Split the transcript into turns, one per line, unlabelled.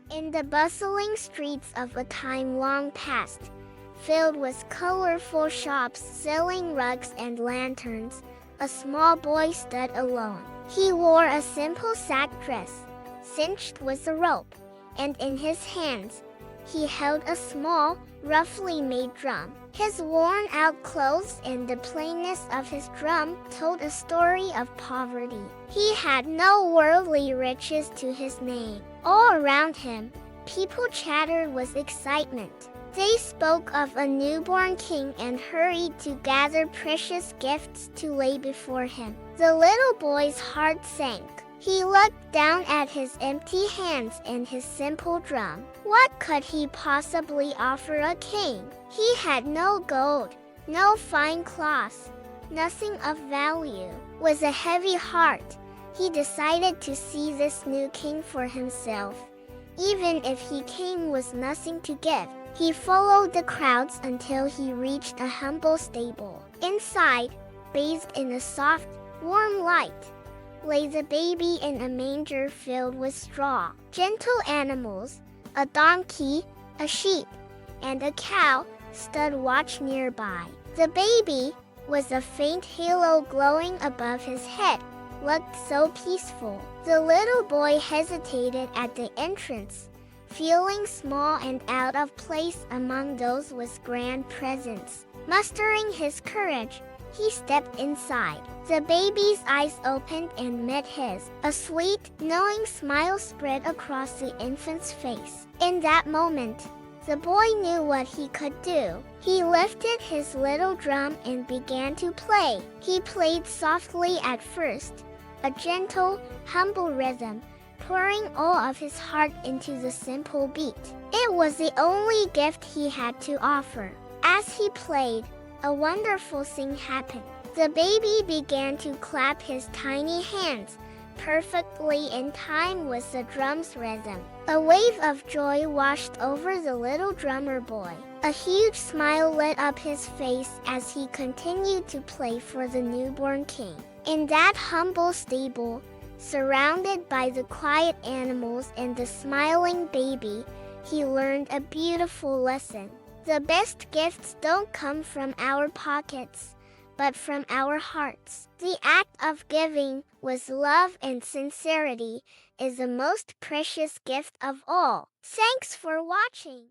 In the bustling streets of a time long past, filled with colorful shops selling rugs and lanterns, a small boy stood alone. He wore a simple sack dress, cinched with a rope, and in his hands, he held a small, roughly made drum. His worn-out clothes and the plainness of his drum told a story of poverty. He had no worldly riches to his name. All around him, people chattered with excitement. They spoke of a newborn king and hurried to gather precious gifts to lay before him. The little boy's heart sank. He looked down at his empty hands and his simple drum. What could he possibly offer a king? He had no gold, no fine cloths, nothing of value. With a heavy heart, he decided to see this new king for himself. Even if he came with nothing to give, he followed the crowds until he reached a humble stable. Inside, bathed in a soft, warm light, lay the baby in a manger filled with straw. Gentle animals, a donkey, a sheep, and a cow, stood watch nearby. The baby, with a faint halo glowing above his head, looked so peaceful. The little boy hesitated at the entrance, feeling small and out of place among those with grand presents. Mustering his courage, he stepped inside. The baby's eyes opened and met his. A sweet, knowing smile spread across the infant's face. In that moment, the boy knew what he could do. He lifted his little drum and began to play. He played softly at first, a gentle, humble rhythm, pouring all of his heart into the simple beat. It was the only gift he had to offer. As he played, a wonderful thing happened. The baby began to clap his tiny hands, perfectly in time with the drum's rhythm. A wave of joy washed over the little drummer boy. A huge smile lit up his face as he continued to play for the newborn king. In that humble stable, surrounded by the quiet animals and the smiling baby, he learned a beautiful lesson. The best gifts don't come from our pockets, but from our hearts. The act of giving with love and sincerity is the most precious gift of all. Thanks for watching.